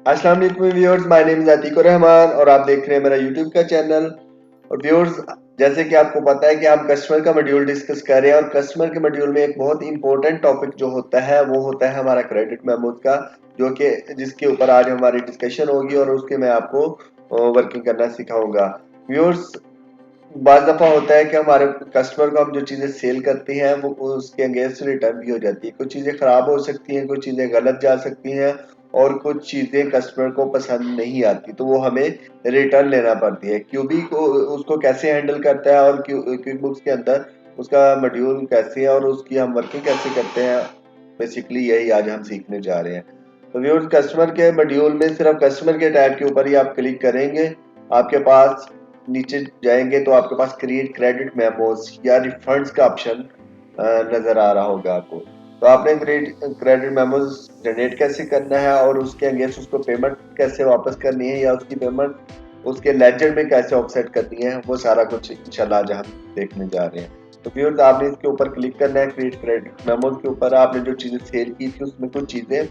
अस्सलाम वालेकुम viewers, my name is Atiq Rahman और आप देख रहे हैं मेरा यूट्यूब का चैनल। और व्यूअर्स, जैसे कि आपको पता है कि हम कस्टमर का मॉड्यूल डिस्कस कर रहे हैं और कस्टमर के मॉड्यूल में एक बहुत इंपॉर्टेंट टॉपिक जो होता है वो होता है हमारा क्रेडिट मेमोज का, जो कि जिसके ऊपर आज हमारी डिस्कशन होगी और उसके मैं आपको वर्किंग करना सिखाऊंगा। व्यूअर्स, बाज़ दफ़ा होता है कि हमारे कस्टमर को हम जो चीज़ें सेल करते हैं वो उसके अगेंस्ट रिटर्न भी हो जाती है। कुछ चीज़ें ख़राब हो सकती हैं, कुछ चीज़ें गलत जा सकती हैं और कुछ चीज़ें कस्टमर को पसंद नहीं आती, तो वो हमें रिटर्न लेना पड़ती है। क्यूबी को उसको कैसे हैंडल करता है और क्विक बुक्स के अंदर उसका मॉड्यूल कैसे है और उसकी हम वर्किंग कैसे करते हैं, बेसिकली यही आज हम सीखने जा रहे हैं। तो व्यूअर्स, कस्टमर के मॉड्यूल में सिर्फ कस्टमर के टैब के ऊपर ही आप क्लिक करेंगे, आपके पास नीचे जाएंगे तो आपके पास क्रिएट क्रेडिट मेमोज या रिफंड्स का ऑप्शन नजर आ रहा होगा आपको। तो आपने क्रेडिट मेमोज जनरेट कैसे करना है और उसके अगेंस्ट उसको पेमेंट कैसे वापस करनी है या उसकी पेमेंट उसके लेजर में कैसे ऑफसेट करनी है, वो सारा कुछ इंशाल्लाह आज हम देखने जा रहे हैं। तो व्यूअर्स, आपने इसके ऊपर क्लिक करना है क्रिएट क्रेडिट मेमोज के ऊपर। आपने जो चीजें सेल की थी उसमें कुछ चीजें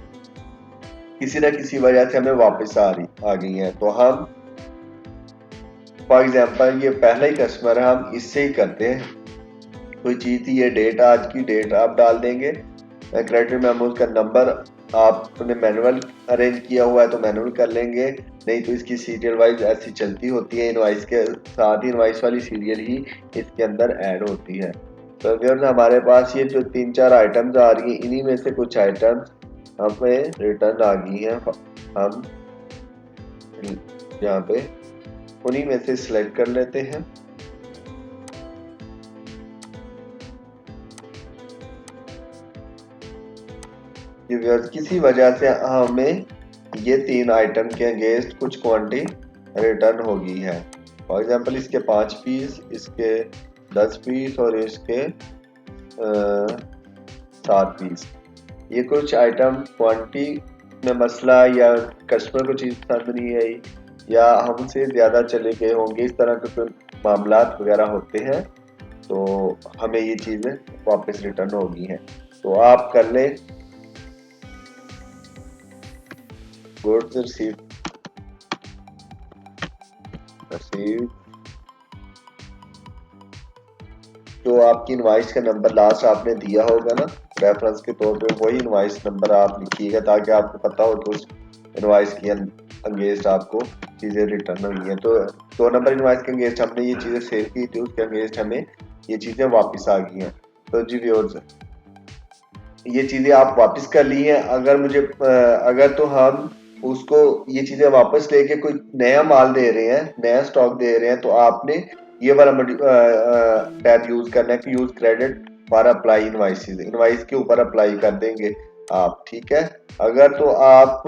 किसी न किसी वजह से हमें वापस आ गई हैं, तो हम फॉर एग्जाम्पल ये पहला ही कस्टमर है, हम इससे ही करते हैं। कोई चीज़ थी, ये डेट, आज की डेट आप डाल देंगे। क्रेडिट मेमोज का नंबर आपने मैनुअल अरेंज किया हुआ है तो मैनुअल कर लेंगे, नहीं तो इसकी सीरियल वाइज ऐसी चलती होती है, इनवाइस के साथ ही इनवाइस वाली सीरियल ही इसके अंदर ऐड होती है। तो व्यूअर्स, हमारे पास ये जो 3-4 आइटम्स आ रही हैं, इन्हीं में से कुछ आइटम्स हमें रिटर्न आ गई हैं। हम यहाँ पे उन्हीं में से सिलेक्ट कर लेते हैं। व्यूअर्स, किसी वजह से हमें ये 3 आइटम के अगेंस्ट कुछ क्वांटिटी रिटर्न हो गई है। फॉर एग्जांपल इसके 5 पीस, इसके 10 पीस और इसके 7 पीस। ये कुछ आइटम क्वांटिटी में मसला या कस्टमर को चीज़ पसंद नहीं आई या हमसे ज़्यादा चले गए होंगे, इस तरह के कोई मामलात वगैरह होते हैं, तो हमें ये चीज़ें वापस रिटर्न हो गई हैं। तो आप कर लें गुड्स रिसीव। जो आपकी इनवाइस का नंबर लास्ट आपने दिया होगा ना रेफरेंस के तौर पे, वही इनवाइस नंबर आप लिखिएगा ताकि आपको पता हो कि उस इनवाइस की अगेंस्ट आपको चीज़ें रिटर्न हुई हैं। तो 2 नंबर इनवाइस के अगेंस्ट हमने ये चीज़ें सेल की थी, उसके अगेंस्ट हमें ये चीज़ें वापस आ गई हैं। तो जी व्यूअर्स, ये चीज़ें आप वापस कर ली हैं। अगर तो हम उसको ये चीज़ें वापस लेके कोई नया माल दे रहे हैं, नया स्टॉक दे रहे हैं, तो आपने ये वाला टैब यूज करना है कि use credit for apply invoices. Invoice के ऊपर अप्लाई कर देंगे आप, ठीक है। अगर तो आप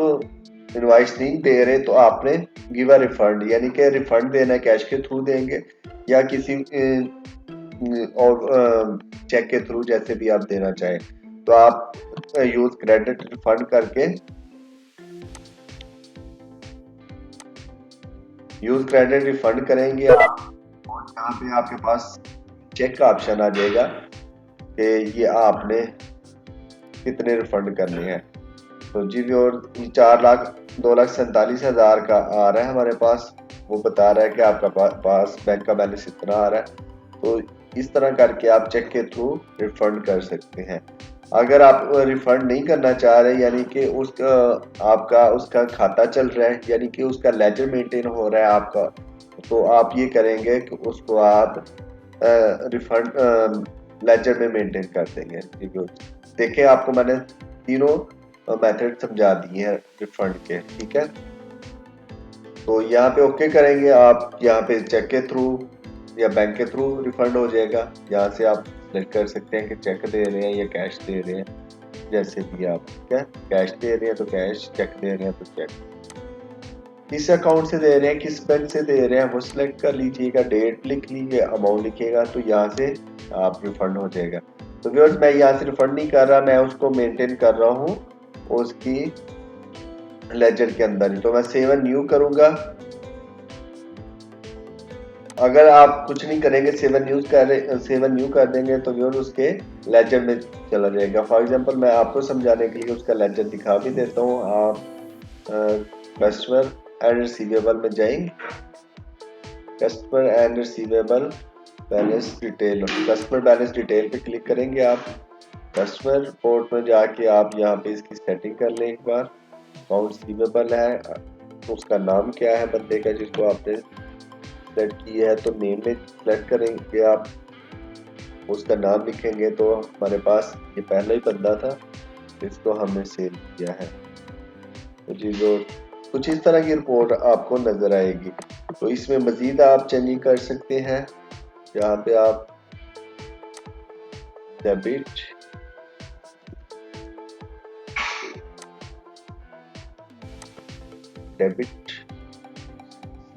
इनवाइस नहीं दे रहे तो आपने गिव अ रिफंड, यानी कि रिफंड देना है, कैश के थ्रू देंगे या किसी और चेक के थ्रू, जैसे भी आप देना चाहें। तो आप यूज क्रेडिट रिफंड करके यूज क्रेडिट रिफंड करेंगे आप, और यहाँ पे आपके पास चेक का ऑप्शन आ जाएगा कि ये आपने कितने रिफंड करने हैं। तो जी भी, और 4,02,47,000 का आ रहा है हमारे पास, वो बता रहा है कि आपका पास बैंक का बैलेंस इतना आ रहा है। तो इस तरह करके आप चेक के थ्रू रिफंड कर सकते हैं। अगर आप रिफंड नहीं करना चाह रहे, यानी कि उसका आपका उसका खाता चल रहा है, यानी कि उसका लेजर मेंटेन हो रहा है आपका, तो आप ये करेंगे कि उसको आप रिफंड लेजर में मेंटेन कर देंगे। ठीक है, देखें आपको मैंने तीनों मेथड समझा दिए हैं रिफंड के, ठीक है। तो यहाँ पे ओके करेंगे आप, यहाँ पे चेक के थ्रू या बैंक के थ्रू रिफंड हो जाएगा। यहाँ से आप सेलेक्ट कर सकते हैं कि चेक दे रहे हैं या कैश दे रहे हैं, जैसे भी आप, ठीक है। कैश दे रहे हैं तो कैश, चेक दे रहे हैं तो चेक। किस अकाउंट से दे रहे हैं, किस बैंक से दे रहे हैं, वो सिलेक्ट कर लीजिएगा, डेट लिख लीजिए, अमाउंट लिखिएगा, तो यहाँ से आप रिफंड हो जाएगा। तो व्यूअर्स, मैं यहाँ से रिफंड नहीं कर रहा, मैं उसको मेंटेन कर रहा हूँ उसकी लेजर के अंदर ही। तो मैं सेव एंड न्यू करूंगा। अगर आप कुछ नहीं करेंगे, सेव एंड न्यू कर देंगे तो व्यूअर उसके लेजर में चला जाएगा। फॉर एग्जांपल मैं आपको समझाने के लिए उसका लेजर दिखा भी देता हूँ। आप कस्टमर एंड रिसीवेबल में जाएंगे, customer and receivable balance detail, customer balance detail पे क्लिक करेंगे आप। कस्टमर रिपोर्ट में जाके आप यहाँ पे इसकी सेटिंग कर लें एक बार। अकाउंट रिसीवेबल है, उसका नाम क्या है बंदे का जिसको आपने सेलेक्ट किया है, तो नेम में सेलेक्ट करेंगे आप, उसका नाम लिखेंगे तो हमारे पास ये पहला ही बंदा था जिसको हमने सेल किया है। तो जी जो कुछ इस तरह की रिपोर्ट आपको नजर आएगी। तो इसमें मजीद आप चेंजिंग कर सकते हैं, जहाँ पे आप डेबिट डेबिट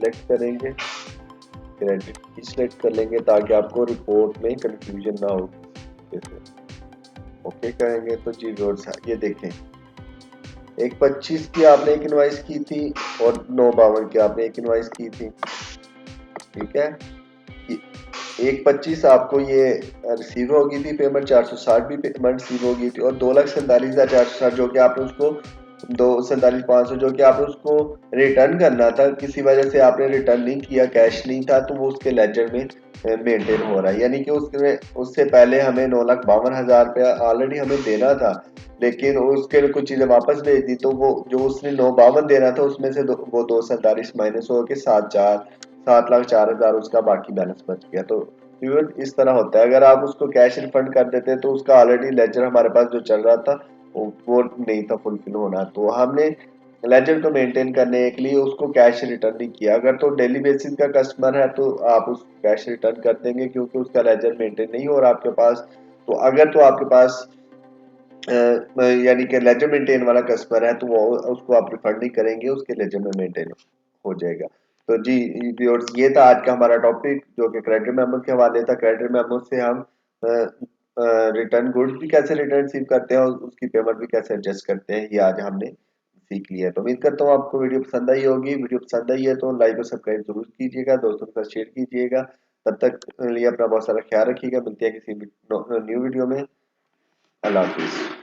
सेलेक्ट करेंगे, क्रेडिट की सिलेक्ट कर लेंगे ताकि आपको रिपोर्ट में कंफ्यूजन ना हो। जैसे ओके करेंगे तो जी व्यूअर्स ये देखें, 1/25 की आपने एक इनवाइस की थी और 9/52 की आपने एक इनवाइस की थी, ठीक है। 1/25 आपको ये रिसीव होगी थी पेमेंट, 460 भी पेमेंट रिसीव होगी थी, और 2,47,460 जो कि आपने उसको 2,47,500 जो कि आपने उसको रिटर्न करना था, किसी वजह से आपने रिटर्न नहीं किया, कैश नहीं था, तो वो उसके लेजर में मेंटेन हो रहा है। यानी कि उससे पहले हमें 9,52,000 रुपया ऑलरेडी हमें देना था, लेकिन उसके कुछ चीजें वापस भेज दी, तो वो जो उसने 9,52 देना था उसमें से वो 247 माइनस हो के 7,04,000 उसका बाकी बैलेंस बच गया। तो इस तरह होता है, अगर आप उसको कैश रिफंड कर देते तो उसका ऑलरेडी लेजर हमारे पास जो चल रहा था वो नहीं था फुलफिल होना, तो हमने लेजर को मेंटेन करने के लिए उसको कैश रिटर्न नहीं किया। अगर तो डेली बेसिस का कस्टमर है तो आप उस कैश रिटर्न कर देंगे क्योंकि उसका लेजर मेंटेन नहीं हो रहा आपके पास। तो अगर तो आपके पास यानी कि लेजर मेंटेन वाला कस्टमर है तो वो उसको आप रिफंड नहीं करेंगे, उसके लेजर में मेंटेन हो जाएगा। तो जी व्यूअर्स ये था आज का हमारा टॉपिक जो कि क्रेडिट मेमो के हवाले था। क्रेडिट मेमो से हम रिटर्न गुड्स भी कैसे रिटर्न रिसीव करते हैं और उसकी पेमेंट भी कैसे एडजस्ट करते हैं, ये आज हमने सीख लिया है। तो उम्मीद करता हूँ आपको वीडियो पसंद आई होगी। वीडियो पसंद आई है तो लाइक और सब्सक्राइब जरूर कीजिएगा, दोस्तों के साथ शेयर कीजिएगा। तब तक लिए अपना बहुत सारा ख्याल रखिएगा, मिलते हैं किसी न्यू वीडियो में। अल्लाह हाफिज।